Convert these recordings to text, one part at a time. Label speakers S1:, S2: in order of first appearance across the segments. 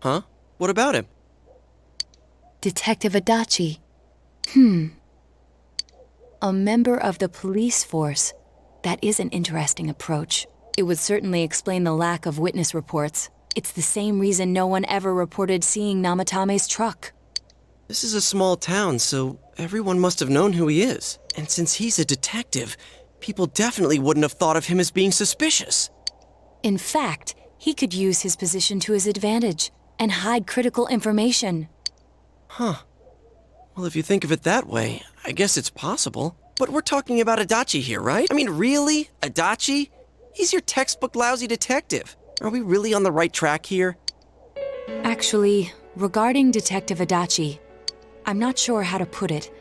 S1: Huh? What about him?
S2: Detective Adachi. A member of the police force. That is an interesting approach. It would certainly explain the lack of witness reports. It's the same reason no one ever reported seeing Namatame's truck.
S1: This is a small town, so everyone must have known who he is. And since he's a detective, people definitely wouldn't have thought of him as being suspicious.
S2: In fact, he could use his position to his advantage and hide critical information.
S1: Huh. Well, if you think of it that way, I guess it's possible. But we're talking about Adachi here, right? I mean, really? Adachi? He's your textbook lousy detective. Are we really on the right track here?
S2: Actually, regarding Detective Adachi, I'm not sure how to put it,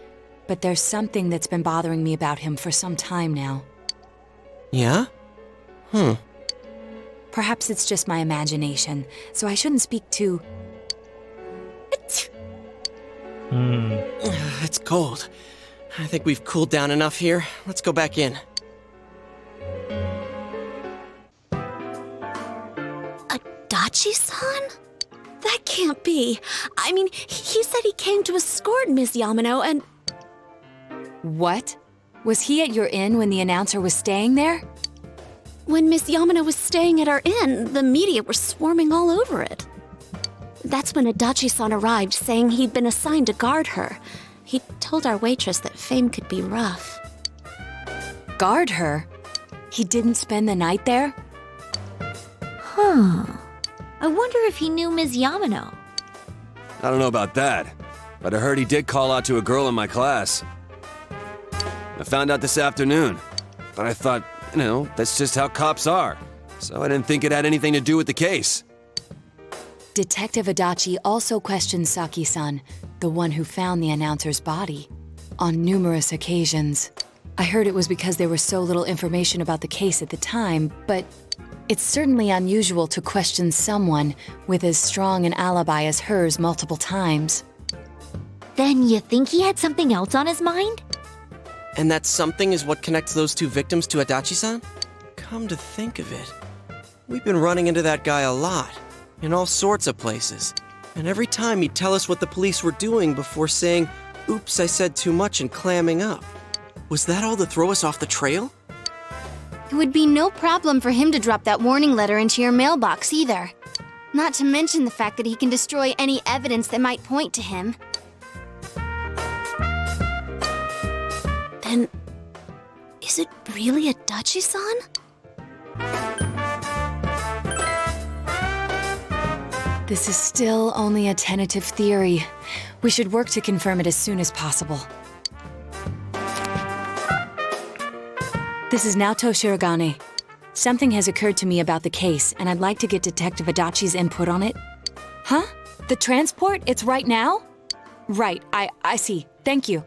S2: but there's something that's been bothering me about him for some time now.
S1: Yeah?
S2: Perhaps it's just my imagination, so I shouldn't speak too...
S1: It's cold. I think we've cooled down enough here. Let's go back in.
S3: Adachi-san? That can't be. I mean, he said he came to escort Miss Yamano and...
S2: What? Was he at your inn when the announcer was staying there?
S3: When Miss Yamano was staying at our inn, the media were swarming all over it. That's when Adachi-san arrived, saying he'd been assigned to guard her. He told our waitress that fame could be rough.
S2: Guard her? He didn't spend the night there?
S4: Huh. I wonder if he knew Ms. Yamano.
S5: I don't know about that, but I heard he did call out to a girl in my class. I found out this afternoon, but I thought, that's just how cops are. So I didn't think it had anything to do with the case.
S2: Detective Adachi also questioned Saki-san, the one who found the announcer's body, on numerous occasions. I heard it was because there was so little information about the case at the time, but it's certainly unusual to question someone with as strong an alibi as hers multiple times.
S4: Then you think he had something else on his mind?
S1: And that something is what connects those two victims to Adachi-san? Come to think of it, we've been running into that guy a lot, in all sorts of places. And every time he'd tell us what the police were doing before saying, "Oops, I said too much," and clamming up. Was that all to throw us off the trail?
S6: It would be no problem for him to drop that warning letter into your mailbox either. Not to mention the fact that he can destroy any evidence that might point to him.
S3: Then, is it really Adachi-san?
S2: This is still only a tentative theory. We should work to confirm it as soon as possible. This is Naoto Shirogane. Something has occurred to me about the case, and I'd like to get Detective Adachi's input on it. Huh? The transport? It's right now? Right, I see. Thank you.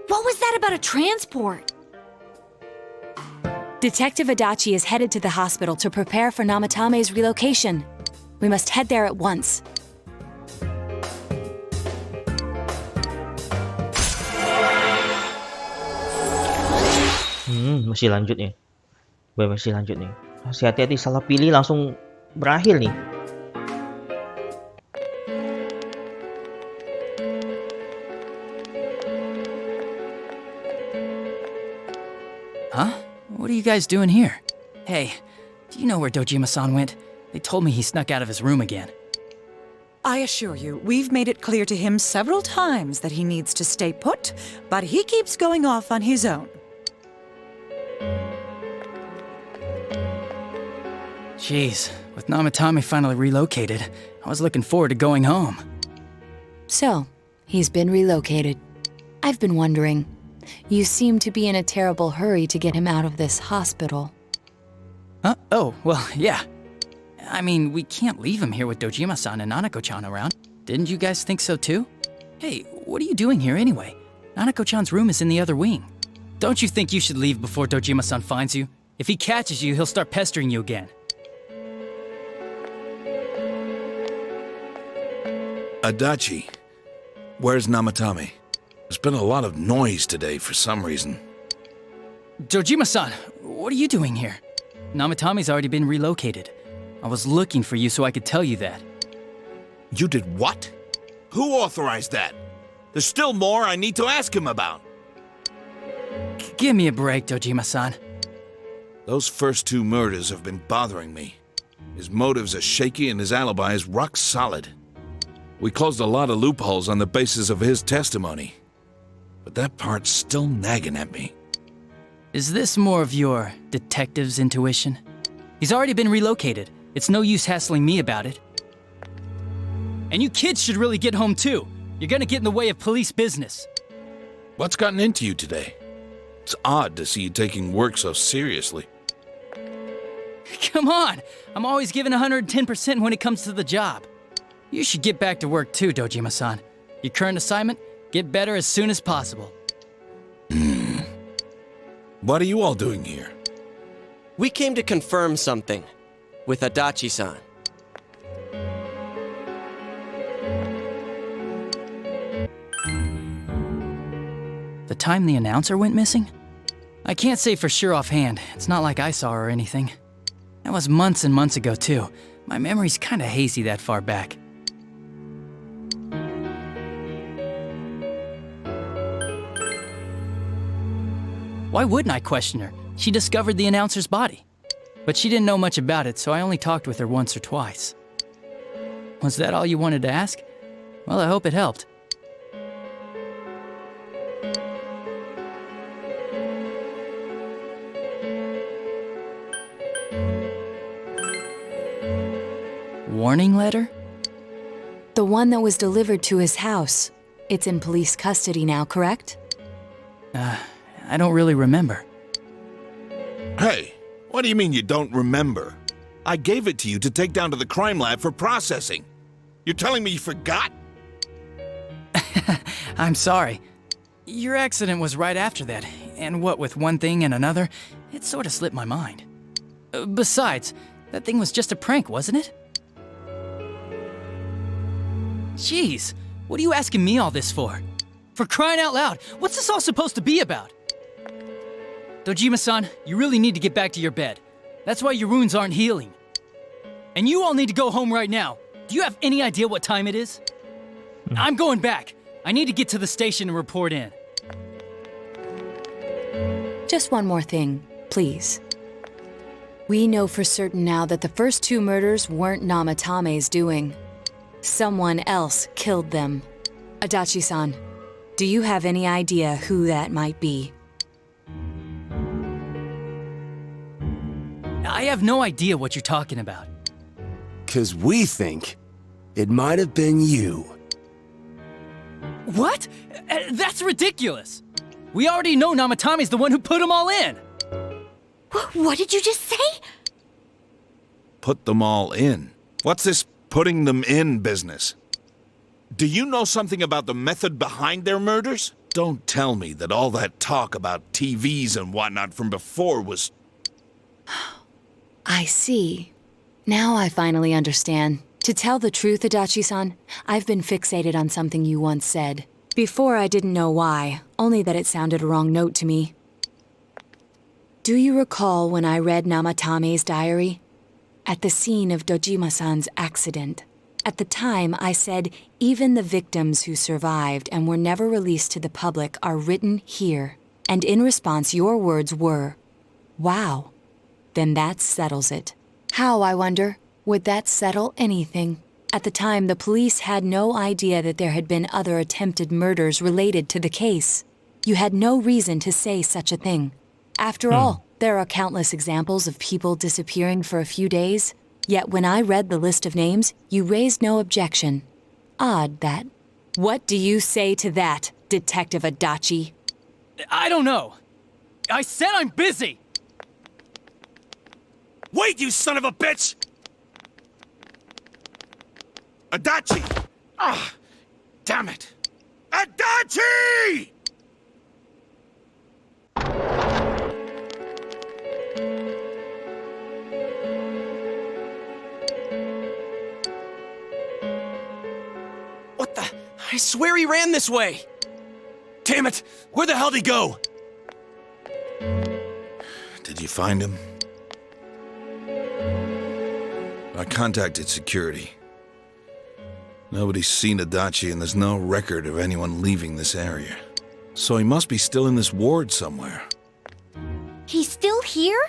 S4: What was that about a transport?
S2: Detective Adachi is headed to the hospital to prepare for Namatame's relocation. We must head there at once.
S7: Masih lanjut nih. Masih lanjut nih. Masih hati-hati, salah pilih langsung berakhir nih.
S8: Huh? What are you guys doing here? Hey, do you know where Dojima-san went? They told me he snuck out of his room again.
S9: I assure you, we've made it clear to him several times that he needs to stay put, but he keeps going off on his own.
S8: Jeez, with Namatame finally relocated, I was looking forward to going home.
S2: So, he's been relocated. I've been wondering, you seem to be in a terrible hurry to get him out of this hospital.
S8: Huh? Oh, well, yeah. I mean, we can't leave him here with Dojima-san and Nanako-chan around. Didn't you guys think so too? Hey, what are you doing here anyway? Nanako-chan's room is in the other wing. Don't you think you should leave before Dojima-san finds you? If he catches you, he'll start pestering you again.
S10: Adachi, where's Namatame? There's been a lot of noise today for some reason.
S8: Dojima-san, what are you doing here? Namatame's already been relocated. I was looking for you so I could tell you that.
S10: You did what? Who authorized that? There's still more I need to ask him about.
S8: Give me a break, Dojima-san.
S10: Those first 2 murders have been bothering me. His motives are shaky and his alibi is rock solid. We closed a lot of loopholes on the basis of his testimony. But that part's still nagging at me.
S8: Is this more of your detective's intuition? He's already been relocated. It's no use hassling me about it. And you kids should really get home too. You're gonna get in the way of police business.
S10: What's gotten into you today? It's odd to see you taking work so seriously.
S8: Come on! I'm always giving 110% when it comes to the job. You should get back to work too, Dojima-san. Your current assignment, get better as soon as possible.
S10: What are you all doing here?
S1: We came to confirm something with Adachi-san.
S8: The time the announcer went missing? I can't say for sure offhand. It's not like I saw her or anything. That was months and months ago, too. My memory's kinda hazy that far back. Why wouldn't I question her? She discovered the announcer's body. But she didn't know much about it, so I only talked with her once or twice. Was that all you wanted to ask? Well, I hope it helped. Warning letter?
S2: The one that was delivered to his house. It's in police custody now, correct?
S8: I don't really remember.
S10: Hey, what do you mean you don't remember? I gave it to you to take down to the crime lab for processing. You're telling me you forgot?
S8: I'm sorry. Your accident was right after that, and what with one thing and another, it sort of slipped my mind. Besides, that thing was just a prank, wasn't it? Jeez, what are you asking me all this for? For crying out loud, what's this all supposed to be about? Dojima-san, you really need to get back to your bed. That's why your wounds aren't healing. And you all need to go home right now. Do you have any idea what time it is? I'm going back. I need to get to the station and report in.
S2: Just one more thing, please. We know for certain now that the first 2 murders weren't Namatame's doing. Someone else killed them. Adachi-san, do you have any idea who that might be?
S8: I have no idea what you're talking about.
S5: 'Cause we think it might have been you.
S8: What? That's ridiculous! We already know Namatame's the one who put them all in!
S4: What did you just say?
S10: Put them all in. What's this putting them in business? Do you know something about the method behind their murders? Don't tell me that all that talk about TVs and whatnot from before was...
S2: I see. Now I finally understand. To tell the truth, Adachi-san, I've been fixated on something you once said. Before I didn't know why, only that it sounded a wrong note to me. Do you recall when I read Namatame's diary? At the scene of Dojima-san's accident. At the time, I said, even the victims who survived and were never released to the public are written here. And in response, your words were, wow. Then that settles it. How, I wonder? Would that settle anything? At the time, the police had no idea that there had been other attempted murders related to the case. You had no reason to say such a thing. After all, there are countless examples of people disappearing for a few days. Yet when I read the list of names, you raised no objection. Odd that. What do you say to that, Detective Adachi?
S8: I don't know. I said I'm busy!
S10: Wait, you son of a bitch! Adachi! Ah, damn it! Adachi!
S1: What the? I swear he ran this way!
S5: Damn it! Where the hell did he go?
S10: Did you find him? I contacted security. Nobody's seen Adachi and there's no record of anyone leaving this area. So he must be still in this ward somewhere.
S4: He's still here?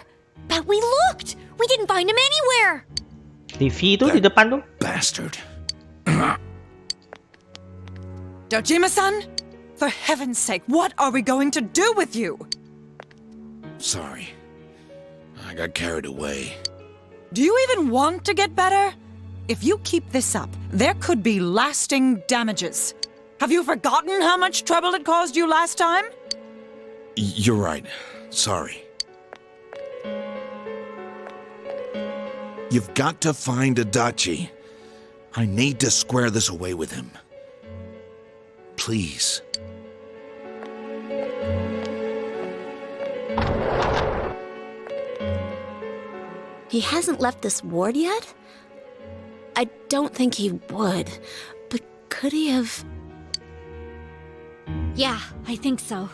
S4: But we looked! We didn't find him anywhere!
S7: TV itu di depan tuh.
S10: Bastard.
S9: Dojima-san? For heaven's sake, what are we going to do with you?
S10: Sorry. I got carried away.
S9: Do you even want to get better? If you keep this up, there could be lasting damages. Have you forgotten how much trouble it caused you last time?
S10: You're right. Sorry. You've got to find Adachi. I need to square this away with him. Please.
S3: He hasn't left this ward yet? I don't think he would, but could he have...
S4: Yeah, I think so.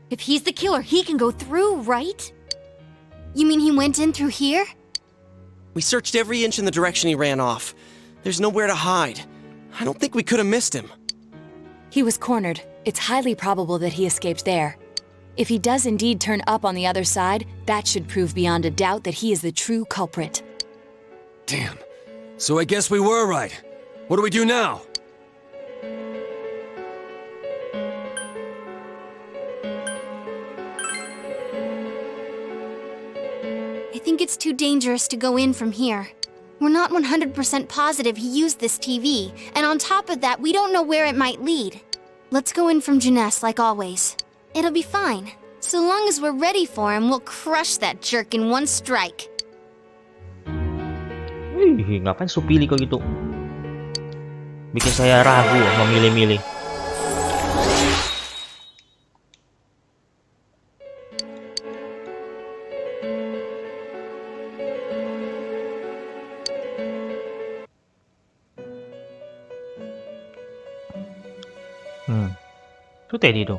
S4: If he's the killer, he can go through, right?
S6: You mean he went in through here?
S1: We searched every inch in the direction he ran off. There's nowhere to hide. I don't think we could have missed him.
S2: He was cornered. It's highly probable that he escaped there. If he does indeed turn up on the other side, that should prove beyond a doubt that he is the true culprit.
S5: Damn. So I guess we were right. What do we do now?
S6: I think it's too dangerous to go in from here. We're not 100% positive he used this TV, and on top of that, we don't know where it might lead. Let's go in from Jeunesse like always. It'll be fine. So long as we're ready for him, we'll crush that jerk in one strike.
S7: Ngapain supili kok gitu? Bikin saya ragu memilih-milih. Itu Teddy tuh.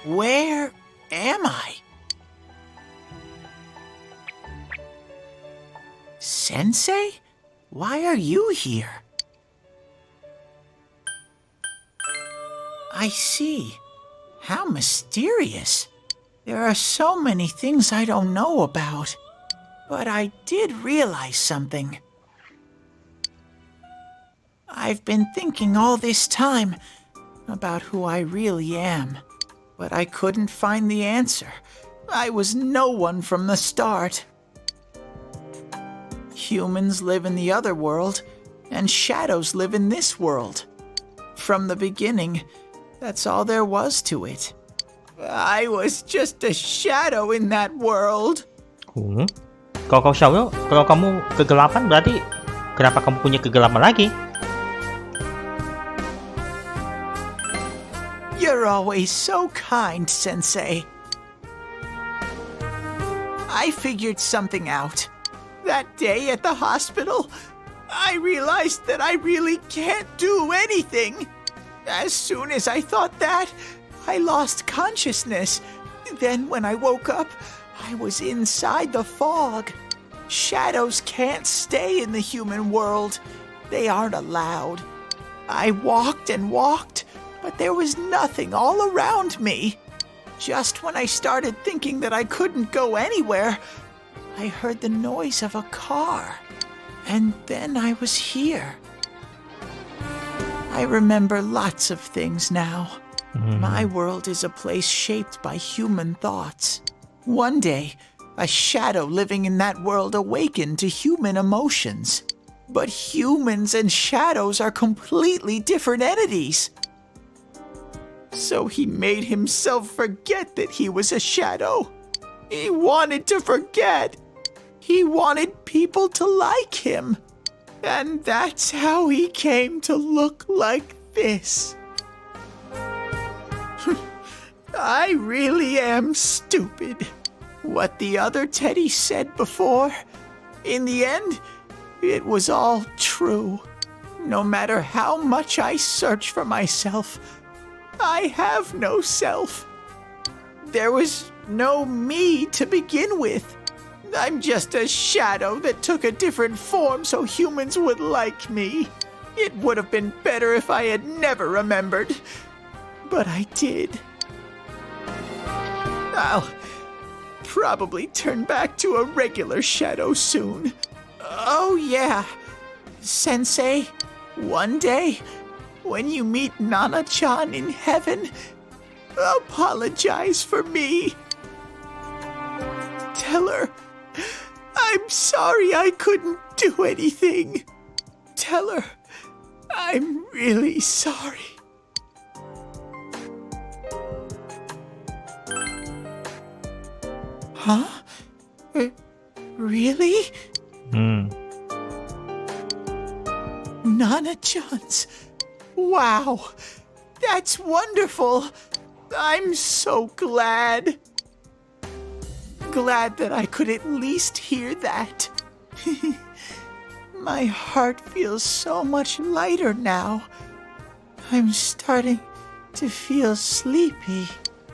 S11: Where am I? Sensei? Why are you here? I see. How mysterious. There are so many things I don't know about. But I did realize something. I've been thinking all this time about who I really am. But I couldn't find the answer. I was no one from the start. Humans live in the other world, and shadows live in this world. From the beginning, that's all there was to it. I was just a shadow in that world.
S7: Kalau kamu kegelapan, berarti kenapa kamu punya kegelapan lagi?
S11: You're always so kind, Sensei. I figured something out. That day at the hospital, I realized that I really can't do anything. As soon as I thought that, I lost consciousness. Then when I woke up, I was inside the fog. Shadows can't stay in the human world. They aren't allowed. I walked and walked, but there was nothing all around me. Just when I started thinking that I couldn't go anywhere, I heard the noise of a car. And then I was here. I remember lots of things now. My world is a place shaped by human thoughts. One day, a shadow living in that world awakened to human emotions. But humans and shadows are completely different entities. So he made himself forget that he was a shadow. He wanted to forget. He wanted people to like him. And that's how he came to look like this. I really am stupid. What the other Teddy said before, in the end, it was all true. No matter how much I search for myself, I have no self. There was no me to begin with. I'm just a shadow that took a different form so humans would like me. It would have been better if I had never remembered. But I did. I'll probably turn back to a regular shadow soon. Oh yeah, Sensei, one day, when you meet Nana-chan in heaven, apologize for me. Tell her, I'm sorry I couldn't do anything. Tell her, I'm really sorry. Huh? Really? Nana-chan's. Wow, that's wonderful. I'm so glad. Glad that I could at least hear that. My heart feels so much lighter now. I'm starting to feel sleepy.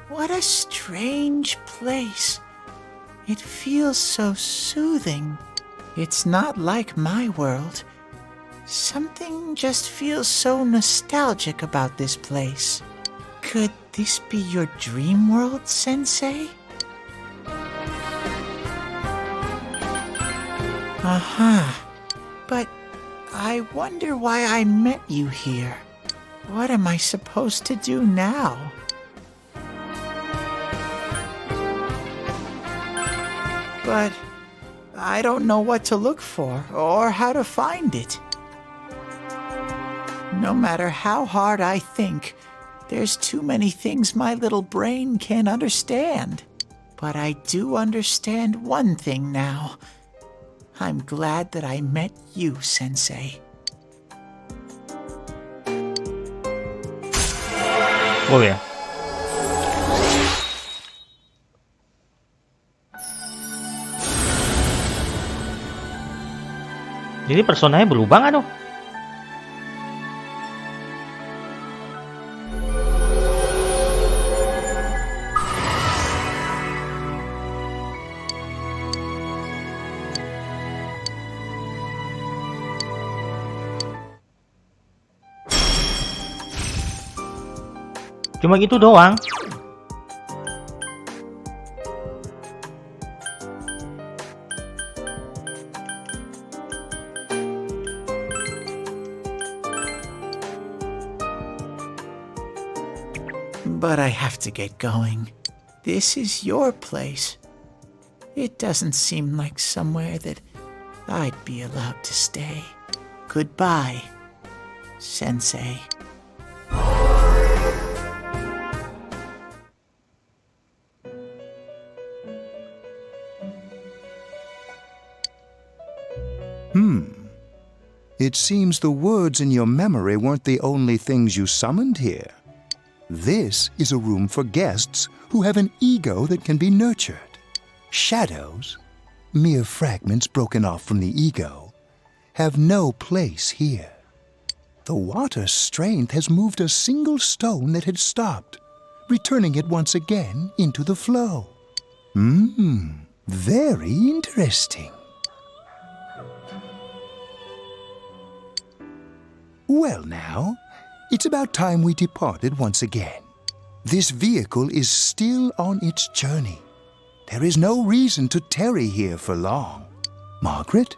S11: What a strange place. It feels so soothing. It's not like my world. Something just feels so nostalgic about this place. Could this be your dream world, Sensei? Aha. But I wonder why I met you here. What am I supposed to do now? But I don't know what to look for or how to find it. No matter how hard I think, there's too many things my little brain can't understand. But I do understand one thing now. I'm glad that I met you, Sensei.
S7: Oh ya. Jadi personanya berubah nggak tuh? Cuma gitu doang.
S11: But I have to get going. This is your place. It doesn't seem like somewhere that I'd be allowed to stay. Goodbye, Sensei.
S12: It seems the words in your memory weren't the only things you summoned here. This is a room for guests who have an ego that can be nurtured. Shadows, mere fragments broken off from the ego, have no place here. The water's strength has moved a single stone that had stopped, returning it once again into the flow. Very interesting. Well now, it's about time we departed once again. This vehicle is still on its journey. There is no reason to tarry here for long. Margaret?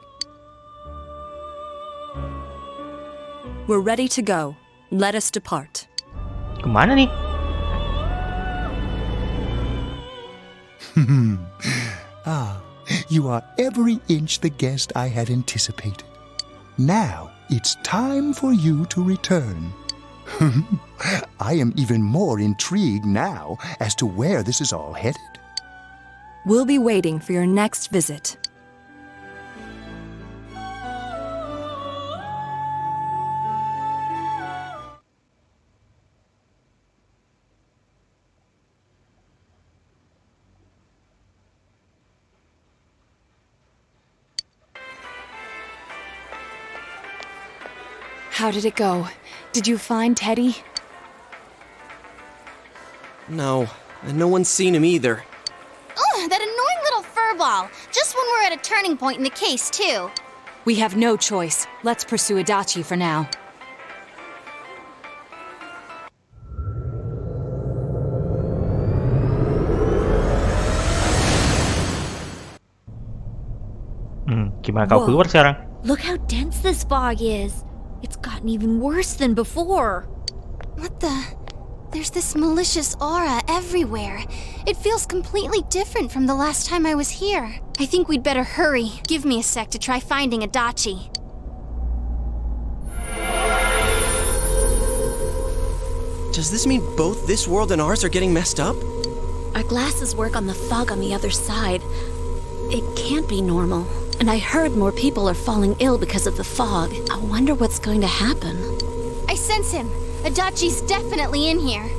S13: We're ready to go. Let us depart.
S7: Kemana nih?
S12: You are every inch the guest I had anticipated. Now, it's time for you to return. I am even more intrigued now as to where this is all headed.
S13: We'll be waiting for your next visit.
S2: How did it go? Did you find Teddy?
S1: No, and no one's seen him either.
S6: Ugh, that annoying little furball. Just when we're at a turning point in the case, too.
S2: We have no choice. Let's pursue Adachi for now.
S7: Gimana kau keluar sekarang?
S4: Look how dense this fog is. It's gotten even worse than before.
S6: What the? There's this malicious aura everywhere. It feels completely different from the last time I was here. I think we'd better hurry. Give me a sec to try finding Adachi.
S1: Does this mean both this world and ours are getting messed up?
S3: Our glasses work on the fog on the other side. It can't be normal. And I heard more people are falling ill because of the fog. I wonder what's going to happen.
S6: I sense him. Adachi's definitely in here.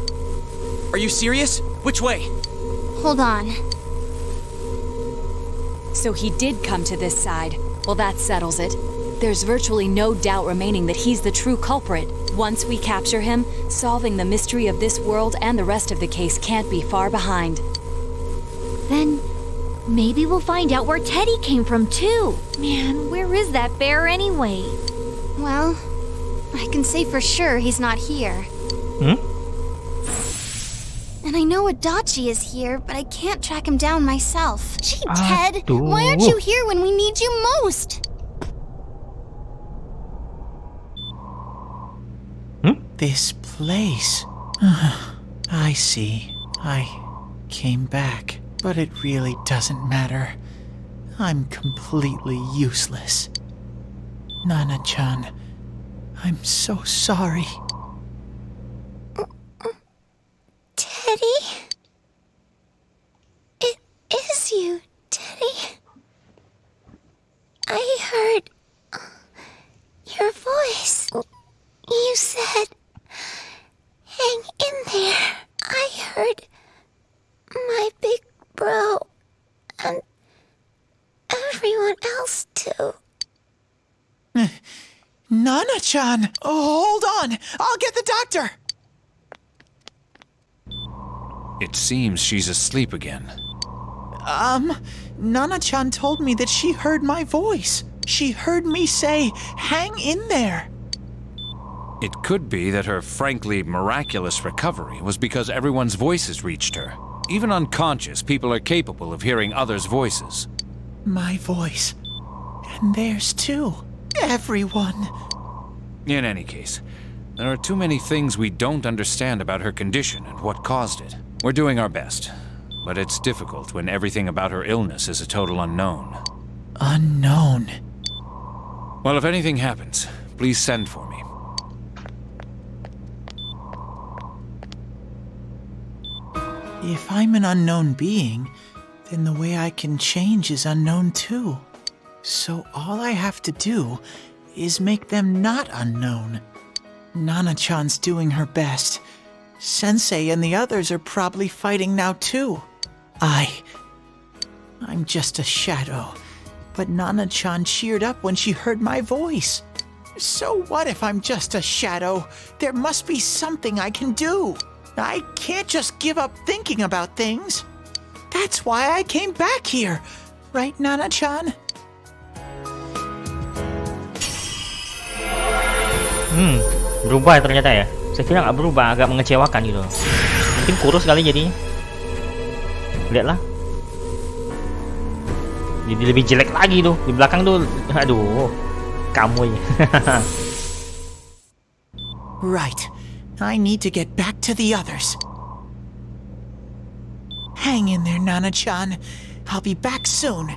S1: Are you serious? Which way?
S6: Hold on.
S2: So he did come to this side. Well, that settles it. There's virtually no doubt remaining that he's the true culprit. Once we capture him, solving the mystery of this world and the rest of the case can't be far behind.
S4: Then maybe we'll find out where Teddy came from, too. Man, where is that bear anyway?
S6: Well, I can say for sure he's not here. And I know Adachi is here, but I can't track him down myself. Gee, Ted, why aren't you here when we need you most?
S11: This place. I see. I came back, but it really doesn't matter. I'm completely useless. Nana-chan, I'm so sorry.
S4: Teddy? It is you, Teddy. I heard your voice. You said, hang in there. I heard my big bro and everyone else too.
S11: Nana-chan, hold on. I'll get the doctor.
S10: It seems she's asleep again.
S11: Nana-chan told me that she heard my voice. She heard me say, hang in there.
S10: It could be that her frankly miraculous recovery was because everyone's voices reached her. Even unconscious, people are capable of hearing others' voices.
S11: My voice. And theirs too. Everyone.
S10: In any case, there are too many things we don't understand about her condition and what caused it. We're doing our best, but it's difficult when everything about her illness is a total unknown.
S11: Unknown?
S10: Well, if anything happens, please send for me.
S11: If I'm an unknown being, then the way I can change is unknown too. So all I have to do is make them not unknown. Nana-chan's doing her best. Sensei and the others are probably fighting now too. I'm just a shadow. But Nana-chan cheered up when she heard my voice. So what if I'm just a shadow? There must be something I can do. I can't just give up thinking about things. That's why I came back here. Right, Nana-chan?
S7: Berubah ternyata ya. Saya kira nggak berubah, agak mengecewakan gitu. Mungkin kurus kali jadinya. Lihatlah. Jadi lebih jelek lagi tuh. Di belakang tuh, aduh. Kamu ya.
S11: Right. I need to get back to the others. Hang in there, Nana-chan. I'll be back soon.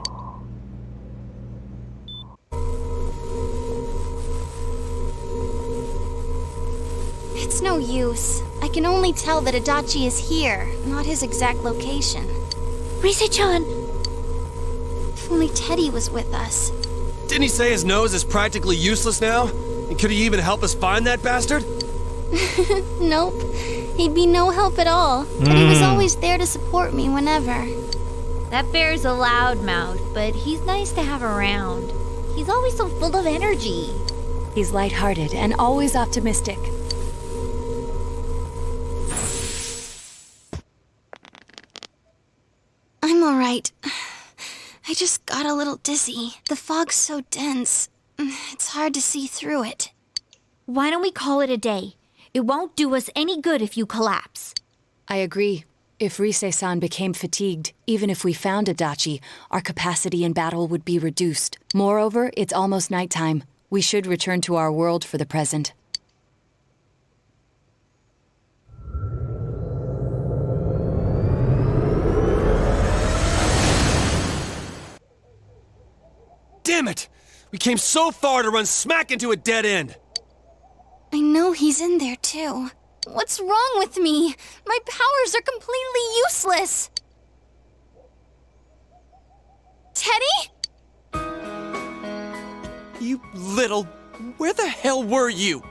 S6: It's no use. I can only tell that Adachi is here, not his exact location.
S4: Rise-chan!
S6: If only Teddy was with us.
S5: Didn't he say his nose is practically useless now? And could he even help us find that bastard?
S6: Nope. He'd be no help at all. But he was always there to support me whenever.
S4: That bear's a loudmouth, but he's nice to have around. He's always so full of energy.
S2: He's lighthearted and always optimistic.
S6: all right. I just got a little dizzy. The fog's so dense. It's hard to see through it.
S4: Why don't we call it a day? It won't do us any good if you collapse.
S2: I agree. If Rise-san became fatigued, even if we found Adachi, our capacity in battle would be reduced. Moreover, it's almost nighttime. We should return to our world for the present.
S5: Damn it! We came so far to run smack into a dead end!
S6: I know he's in there, too. What's wrong with me? My powers are completely useless. Teddy?
S1: You little... Where the hell were you?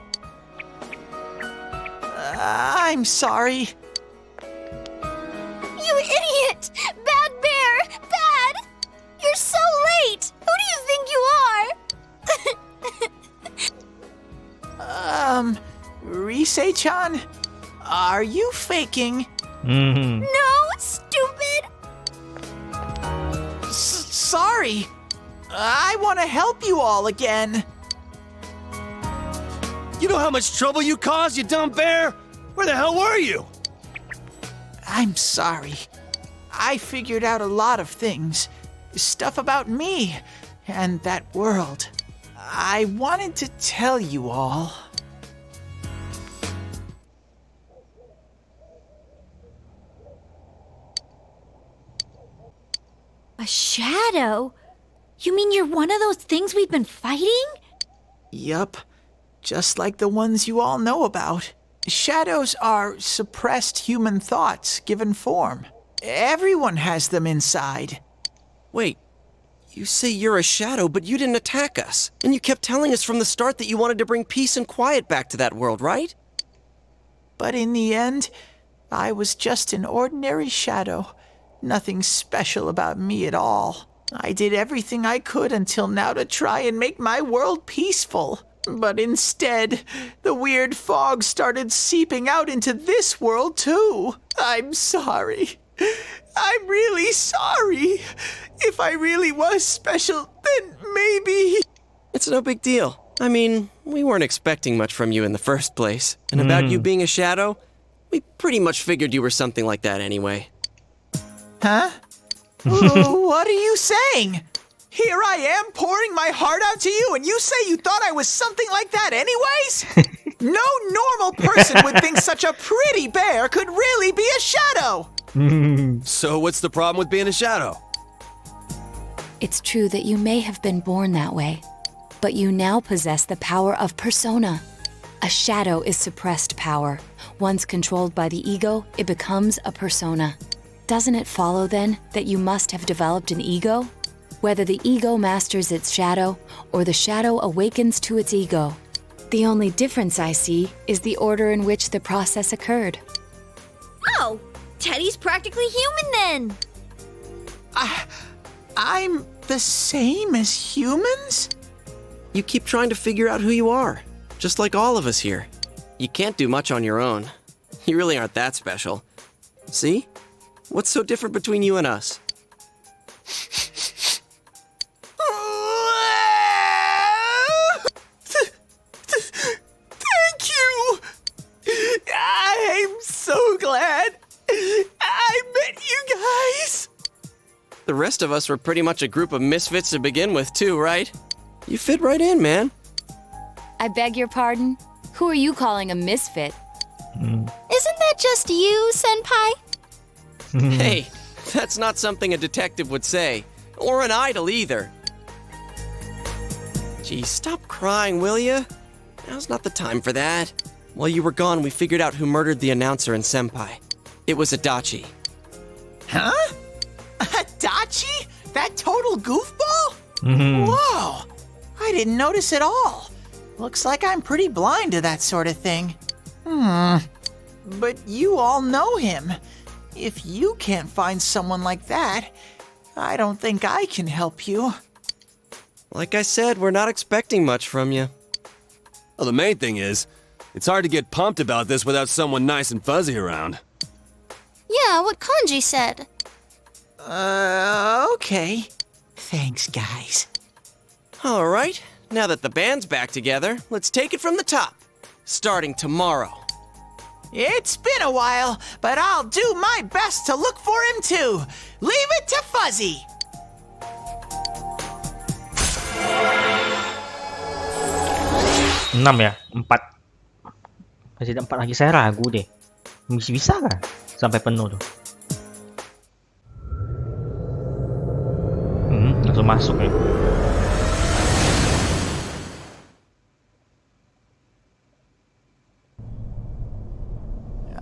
S11: I'm sorry.
S6: You idiot! Bad bear! Bad! You're so late! Who do you think you are?
S11: Rise-chan? Are you faking?
S6: No, stupid!
S11: Sorry. I want to help you all again.
S5: You know how much trouble you caused, you dumb bear? Where the hell were you?
S11: I'm sorry. I figured out a lot of things. Stuff about me and that world. I wanted to tell you all.
S4: A shadow? You mean you're one of those things we've been fighting?
S11: Yup. Just like the ones you all know about. Shadows are suppressed human thoughts given form. Everyone has them inside.
S1: Wait, you say you're a shadow, but you didn't attack us. And you kept telling us from the start that you wanted to bring peace and quiet back to that world, right?
S11: But in the end, I was just an ordinary shadow. Nothing special about me at all. I did everything I could until now to try and make my world peaceful. But instead, the weird fog started seeping out into this world too. I'm sorry. I'm really sorry. If I really was special, then maybe...
S1: It's no big deal. I mean, we weren't expecting much from you in the first place. And about you being a shadow, we pretty much figured you were something like that anyway.
S11: Huh? What are you saying? Here I am pouring my heart out to you, and you say you thought I was something like that anyways? No normal person would think such a pretty bear could really be a shadow.
S5: So what's the problem with being a shadow?
S2: It's true that you may have been born that way, but you now possess the power of persona. A shadow is suppressed power. Once controlled by the ego, it becomes a persona. Doesn't it follow, then, that you must have developed an ego? Whether the ego masters its shadow, or the shadow awakens to its ego. The only difference I see is the order in which the process occurred.
S4: Oh, Teddy's practically human then.
S11: I'm the same as humans?
S1: You keep trying to figure out who you are, just like all of us here. You can't do much on your own. You really aren't that special. See? What's so different between you and us?
S11: Thank you! I'm so glad I met you guys!
S1: The rest of us were pretty much a group of misfits to begin with, too, right? You fit right in, man.
S2: I beg your pardon? Who are you calling a misfit?
S6: Isn't that just you, Senpai?
S1: Hey, that's not something a detective would say. Or an idol, either. Gee, stop crying, will ya? Now's not the time for that. While you were gone, we figured out who murdered the announcer and Senpai. It was Adachi.
S11: Huh? Adachi? That total goofball? Whoa! I didn't notice at all. Looks like I'm pretty blind to that sort of thing. But you all know him. If you can't find someone like that, I don't think I can help you.
S1: Like I said, we're not expecting much from you.
S5: Well, the main thing is, it's hard to get pumped about this without someone nice and fuzzy around.
S6: Yeah, what Kanji said.
S11: Okay. Thanks, guys.
S1: All right, now that the band's back together, let's take it from the top. Starting tomorrow.
S11: It's been a while, but I'll do my best to look for him too. Leave it to Fuzzy.
S7: 6 ya? 4. Masih ada 4 lagi, saya ragu deh. Bisa kan? Sampai penuh tuh. Langsung masuk ya.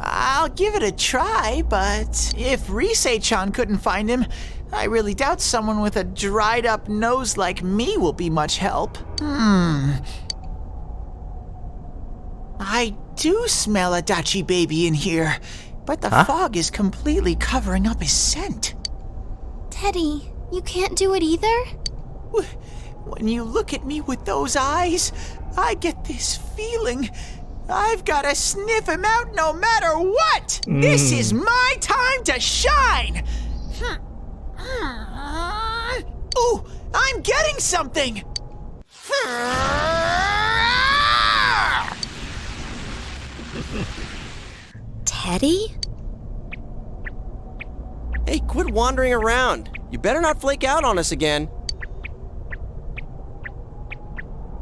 S11: I'll give it a try, but if Risei-chan couldn't find him, I really doubt someone with a dried-up nose like me will be much help. I do smell a Dachi baby in here, but the fog is completely covering up his scent.
S6: Teddy, you can't do it either?
S11: When you look at me with those eyes, I get this feeling I've got to sniff him out no matter what! This is my time to shine! Ooh, I'm getting something!
S3: Teddy?
S1: Hey, quit wandering around. You better not flake out on us again.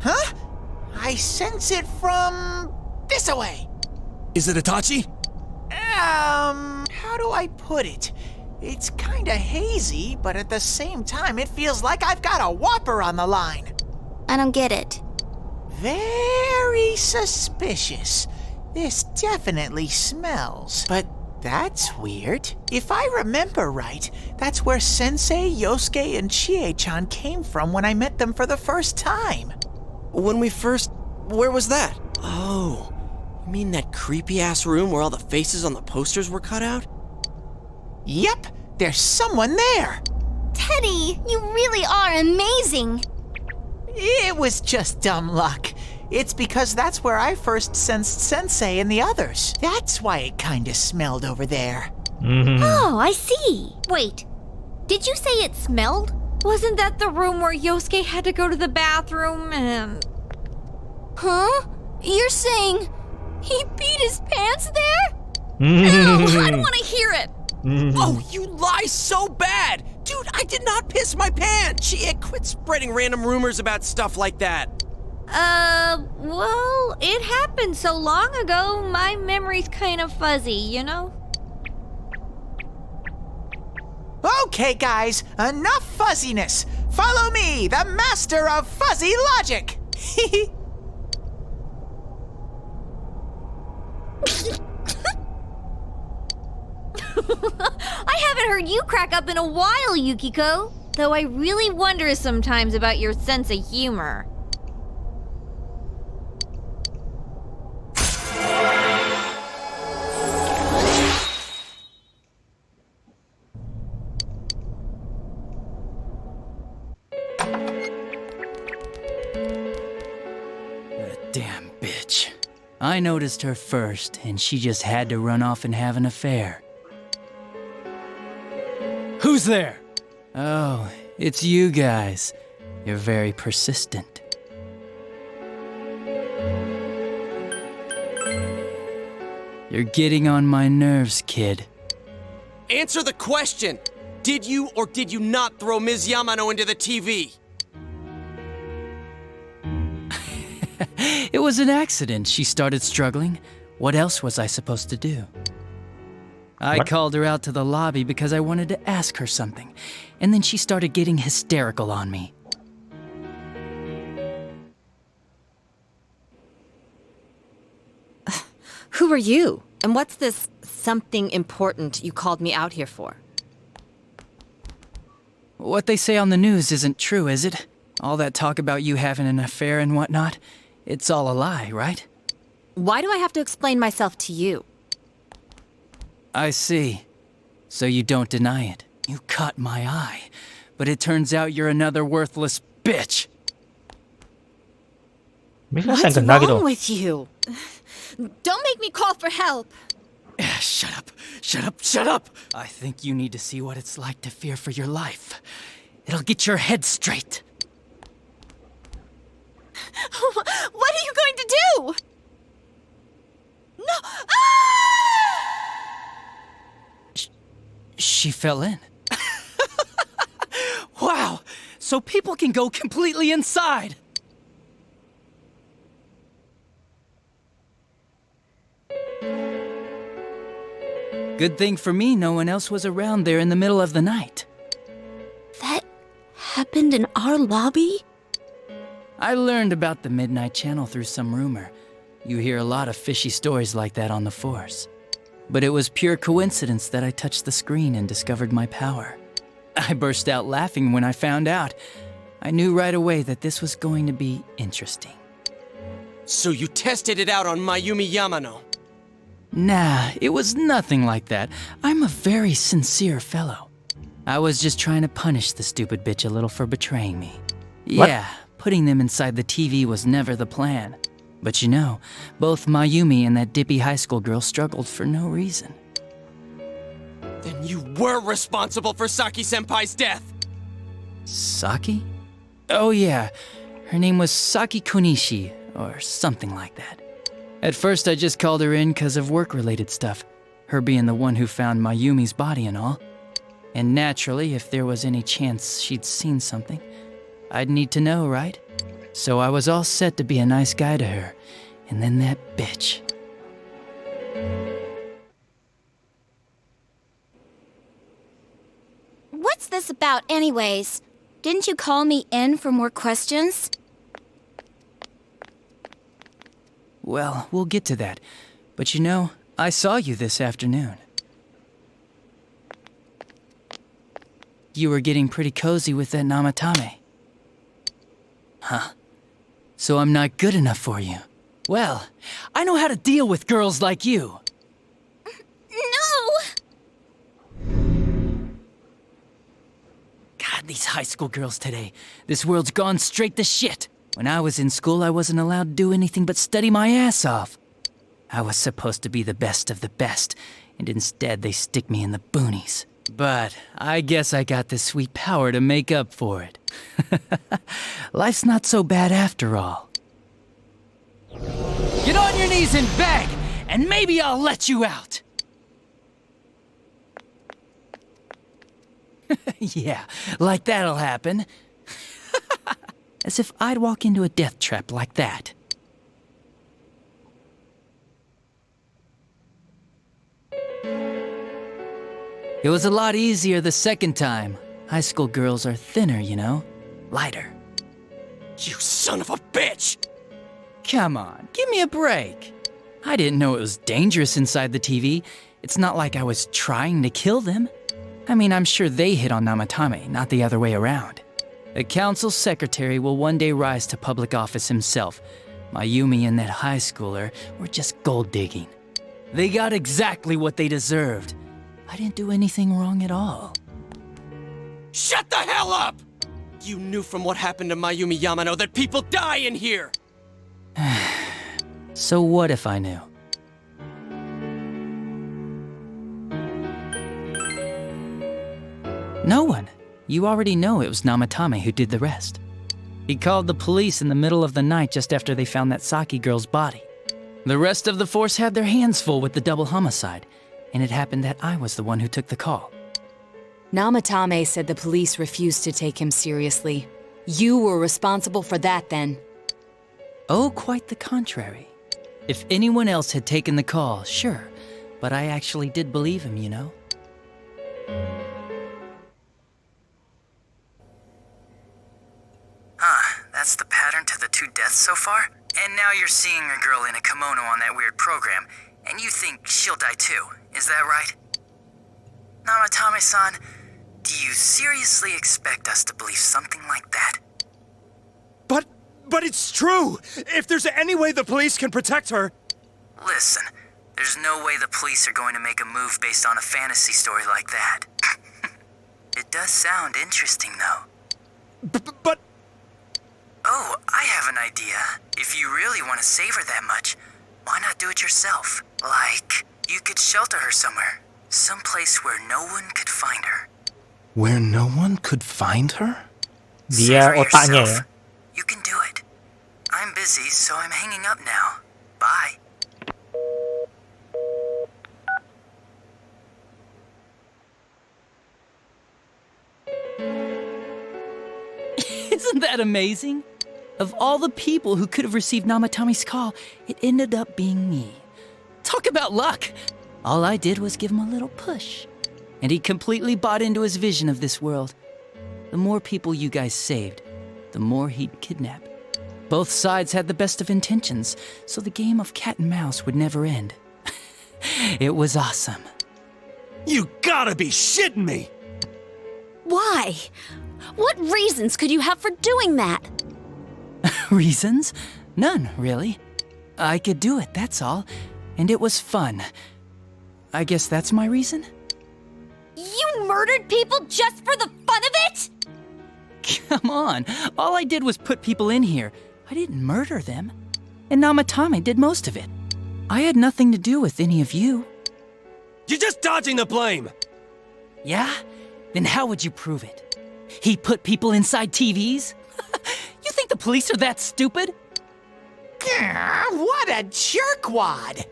S11: Huh? I sense it from this away.
S5: Is it Itachi?
S11: How do I put it? It's kinda hazy, but at the same time, it feels like I've got a whopper on the line.
S6: I don't get it.
S11: Very suspicious. This definitely smells. But that's weird. If I remember right, that's where Sensei, Yosuke, and Chie-chan came from when I met them for the first time.
S1: Where was that? Oh, you mean that creepy-ass room where all the faces on the posters were cut out?
S11: Yep, there's someone there.
S6: Teddy, you really are amazing.
S11: It was just dumb luck. It's because that's where I first sensed Sensei and the others. That's why it kinda smelled over there.
S4: Oh, I see. Wait, did you say it smelled? Wasn't that the room where Yosuke had to go to the bathroom and...
S6: Huh? You're saying he peed his pants there?
S4: Ew, I don't want to hear it.
S1: Oh, you lie so bad! Dude, I did not piss my pants! Quit spreading random rumors about stuff like that.
S4: Well, it happened so long ago, my memory's kind of fuzzy, you know?
S11: Okay, guys, enough fuzziness. Follow me, the master of fuzzy logic.
S4: I haven't heard you crack up in a while, Yukiko. Though I really wonder sometimes about your sense of humor.
S8: Damn bitch. I noticed her first, and she just had to run off and have an affair. Who's there? Oh, it's you guys. You're very persistent. You're getting on my nerves, kid.
S1: Answer the question! Did you or did you not throw Ms. Yamano into the TV?
S8: It was an accident. She started struggling. What else was I supposed to do? I called her out to the lobby because I wanted to ask her something, and then she started getting hysterical on me.
S14: Who are you? And what's this something important you called me out here for?
S8: What they say on the news isn't true, is it? All that talk about you having an affair and whatnot, it's all a lie, right?
S14: Why do I have to explain myself to you?
S8: I see. So you don't deny it. You caught my eye. But it turns out you're another worthless bitch.
S14: What's wrong with you? Don't make me call for help.
S8: Shut up. Shut up. Shut up. I think you need to see what it's like to fear for your life. It'll get your head straight.
S6: What are you going to do? No!
S8: She fell in. Wow! So people can go completely inside! Good thing for me, no one else was around there in the middle of the night.
S3: That happened in our lobby?
S8: I learned about the Midnight Channel through some rumor. You hear a lot of fishy stories like that on the force. But it was pure coincidence that I touched the screen and discovered my power. I burst out laughing when I found out. I knew right away that this was going to be interesting.
S1: So you tested it out on Mayumi Yamano?
S8: Nah, it was nothing like that. I'm a very sincere fellow. I was just trying to punish the stupid bitch a little for betraying me.
S7: What?
S8: Yeah, putting them inside the TV was never the plan. But you know, both Mayumi and that dippy high school girl struggled for no reason.
S1: Then you were responsible for Saki-senpai's death!
S8: Saki? Oh yeah, her name was Saki Konishi, or something like that. At first I just called her in because of work-related stuff, her being the one who found Mayumi's body and all. And naturally, if there was any chance she'd seen something, I'd need to know, right? So I was all set to be a nice guy to her, and then that bitch.
S6: What's this about anyways? Didn't you call me in for more questions?
S8: Well, we'll get to that. But you know, I saw you this afternoon. You were getting pretty cozy with that Namatame. Huh? So I'm not good enough for you. Well, I know how to deal with girls like you.
S6: No!
S8: God, these high school girls today. This world's gone straight to shit. When I was in school, I wasn't allowed to do anything but study my ass off. I was supposed to be the best of the best, and instead they stick me in the boonies. But I guess I got the sweet power to make up for it. Life's not so bad after all. Get on your knees and beg, and maybe I'll let you out. Yeah, like that'll happen. As if I'd walk into a death trap like that. It was a lot easier the second time. High school girls are thinner, you know? Lighter.
S1: You son of a bitch!
S8: Come on, give me a break. I didn't know it was dangerous inside the TV. It's not like I was trying to kill them. I mean, I'm sure they hit on Namatame, not the other way around. The council secretary will one day rise to public office himself. Mayumi and that high schooler were just gold digging. They got exactly what they deserved. I didn't do anything wrong at all.
S1: Shut the hell up! You knew from what happened to Mayumi Yamano that people die in here!
S8: So what if I knew? No one. You already know it was Namatame who did the rest. He called the police in the middle of the night just after they found that Saki girl's body. The rest of the force had their hands full with the double homicide, and it happened that I was the one who took the call.
S2: Namatame said the police refused to take him seriously. You were responsible for that then.
S8: Oh, quite the contrary. If anyone else had taken the call, sure, but I actually did believe him, you know?
S15: That's the pattern to the 2 deaths so far? And now you're seeing a girl in a kimono on that weird program, and you think she'll die too, is that right? Namatame-san, do you seriously expect us to believe something like that?
S16: But it's true! If there's any way the police can protect her...
S15: Listen, there's no way the police are going to make a move based on a fantasy story like that. It does sound interesting, though.
S16: But...
S15: Oh, I have an idea. If you really want to save her that much, why not do it yourself? Like, You could shelter her somewhere. Someplace where no one could find her.
S11: Where no one could find her?
S7: Dia otaknya ya.
S15: You can do it. I'm busy, so I'm hanging up now. Bye.
S8: Isn't that amazing? Of all the people who could have received Namatami's call, it ended up being me. Talk about luck! All I did was give him a little push. And he completely bought into his vision of this world. The more people you guys saved, the more he'd kidnap. Both sides had the best of intentions, so the game of cat and mouse would never end. It was awesome.
S5: You gotta be shitting me!
S3: Why? What reasons could you have for doing that?
S8: Reasons? None, really. I could do it, that's all. And it was fun. I guess that's my reason?
S4: You murdered people just for the fun of it?
S8: Come on, all I did was put people in here. I didn't murder them. And Namatame did most of it. I had nothing to do with any of you.
S5: You're just dodging the blame!
S8: Yeah? Then how would you prove it? He put people inside TVs? You think the police are that stupid?
S11: What a jerkwad!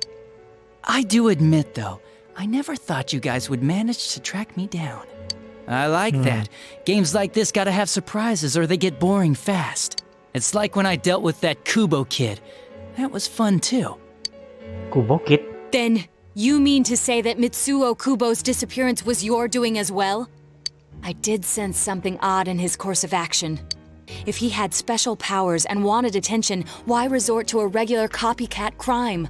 S8: I do admit, though, I never thought you guys would manage to track me down. I like that. Games like this gotta have surprises or they get boring fast. It's like when I dealt with that Kubo kid. That was fun, too.
S7: Kubo kid?
S2: Then, you mean to say that Mitsuo Kubo's disappearance was your doing as well? I did sense something odd in his course of action. If he had special powers and wanted attention, why resort to a regular copycat crime?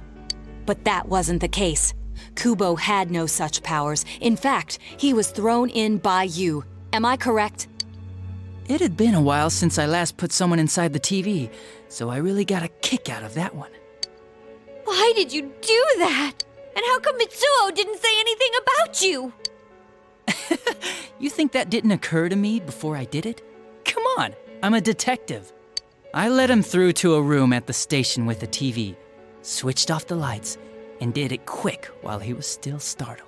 S2: But that wasn't the case. Kubo had no such powers. In fact, he was thrown in by you. Am I correct?
S8: It had been a while since I last put someone inside the TV, so I really got a kick out of that one.
S4: Why did you do that? And how come Mitsuo didn't say anything about you?
S8: You think that didn't occur to me before I did it? Come on, I'm a detective. I led him through to a room at the station with a TV, switched off the lights, and did it quick while he was still startled.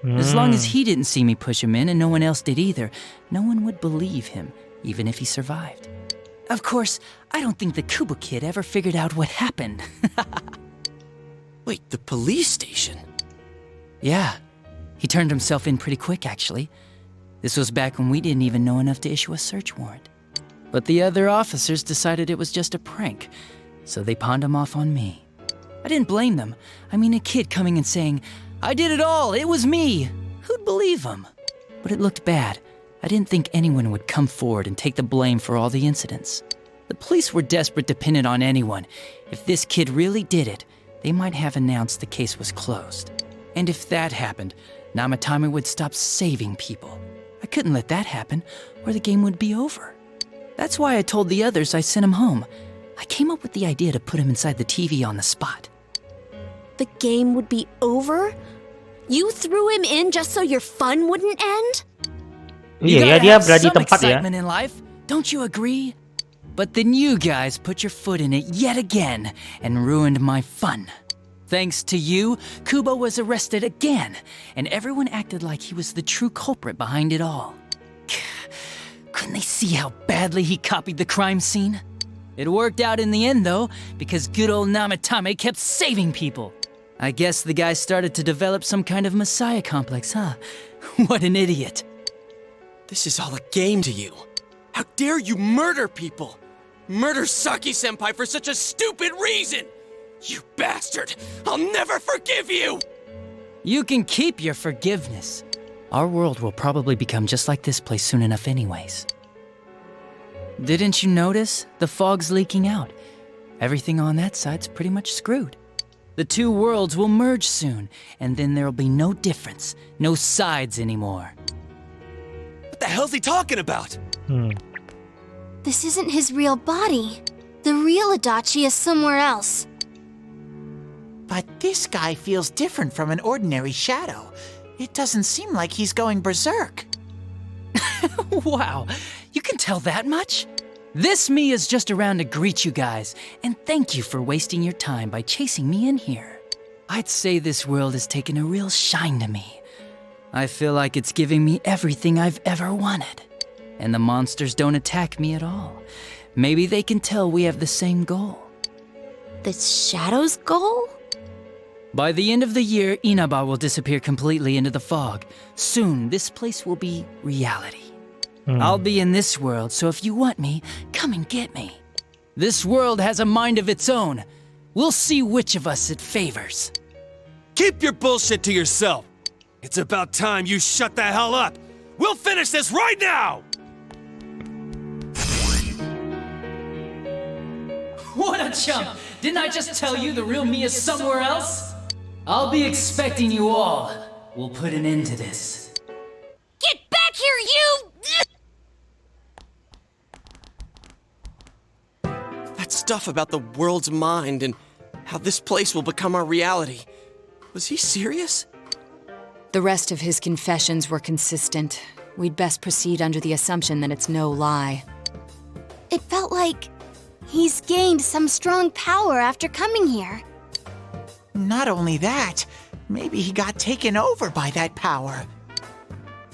S8: As long as he didn't see me push him in and no one else did either, no one would believe him, even if he survived. Of course, I don't think the Kubo kid ever figured out what happened.
S1: Wait, the police station?
S8: Yeah, he turned himself in pretty quick, actually. This was back when we didn't even know enough to issue a search warrant. But the other officers decided it was just a prank, so they pawned him off on me. I didn't blame them. I mean, a kid coming and saying, "I did it all, it was me." Who'd believe him? But it looked bad. I didn't think anyone would come forward and take the blame for all the incidents. The police were desperate to pin it on anyone. If this kid really did it, they might have announced the case was closed. And if that happened, Namatame would stop saving people. I couldn't let that happen, or the game would be over. That's why I told the others I sent him home. I came up with the idea to put him inside the TV on the spot.
S3: The game would be over? You threw him in just so your fun wouldn't end?
S8: You
S7: Iya ya,
S8: gotta
S7: dia
S8: have
S7: berada di
S8: some
S7: tempat ya.
S8: excitement in life, don't you agree? But then you guys put your foot in it yet again and ruined my fun. Thanks to you, Kubo was arrested again, and everyone acted like he was the true culprit behind it all. Couldn't they see how badly he copied the crime scene? It worked out in the end, though, because good old Namatame kept saving people. I guess the guy started to develop some kind of messiah complex, huh? What an idiot.
S1: This is all a game to you. How dare you murder people? Murder Saki-senpai for such a stupid reason! You bastard! I'll never forgive you!
S8: You can keep your forgiveness. Our world will probably become just like this place soon enough anyways. Didn't you notice? The fog's leaking out. Everything on that side's pretty much screwed. The two worlds will merge soon, and then there'll be no difference, no sides anymore.
S5: What the hell's he talking about?
S6: This isn't his real body. The real Adachi is somewhere else.
S11: But this guy feels different from an ordinary shadow. It doesn't seem like he's going berserk.
S8: Wow, you can tell that much? This me is just around to greet you guys, and thank you for wasting your time by chasing me in here. I'd say this world has taken a real shine to me. I feel like it's giving me everything I've ever wanted. And the monsters don't attack me at all. Maybe they can tell we have the same goal.
S3: The Shadow's goal?
S8: By the end of the year, Inaba will disappear completely into the fog. Soon, this place will be reality. I'll be in this world, so if you want me, come and get me. This world has a mind of its own. We'll see which of us it favors.
S5: Keep your bullshit to yourself. It's about time you shut the hell up. We'll finish this right now!
S8: What a chump! Didn't I just tell you the real me is somewhere else? I'll be expecting you all. We'll put an end to this.
S4: Get back here, you!
S1: That stuff about the world's mind and how this place will become our reality. Was he serious?
S2: The rest of his confessions were consistent. We'd best proceed under the assumption that it's no lie.
S6: It felt like he's gained some strong power after coming here.
S11: Not only that, maybe he got taken over by that power.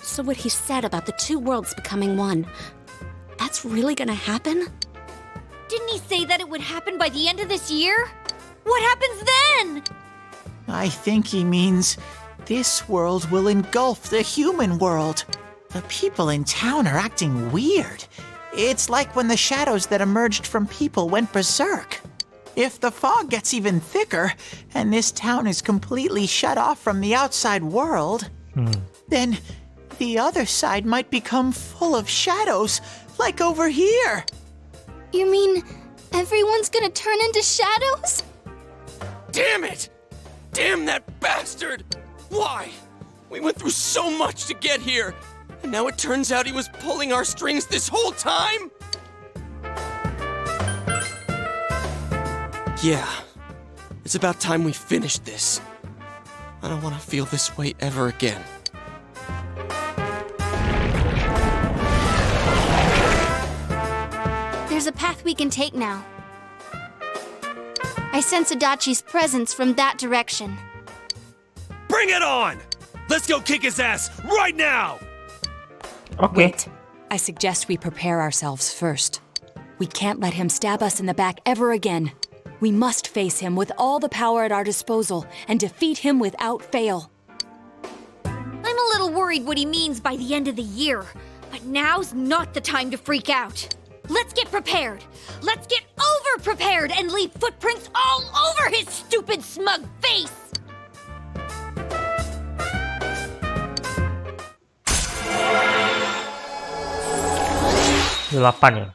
S3: So what he said about the two worlds becoming one, that's really gonna happen?
S4: Didn't he say that it would happen by the end of this year? What happens then?
S11: I think he means this world will engulf the human world. The people in town are acting weird. It's like when the shadows that emerged from people went berserk. If the fog gets even thicker, and this town is completely shut off from the outside world, then the other side might become full of shadows, like over here.
S6: You mean everyone's gonna turn into shadows?
S1: Damn it! Damn that bastard! Why? We went through so much to get here, and now it turns out he was pulling our strings this whole time? Yeah, it's about time we finished this. I don't want to feel this way ever again.
S6: There's a path we can take now. I sense Adachi's presence from that direction.
S5: Bring it on! Let's go kick his ass right now!
S7: Okay.
S2: Wait, I suggest we prepare ourselves first. We can't let him stab us in the back ever again. We must face him with all the power at our disposal and defeat him without fail.
S4: I'm a little worried what he means by the end of the year, but now's not the time to freak out. Let's get prepared. Let's get over-prepared and leave footprints all over his stupid, smug face!
S7: Delapan ya.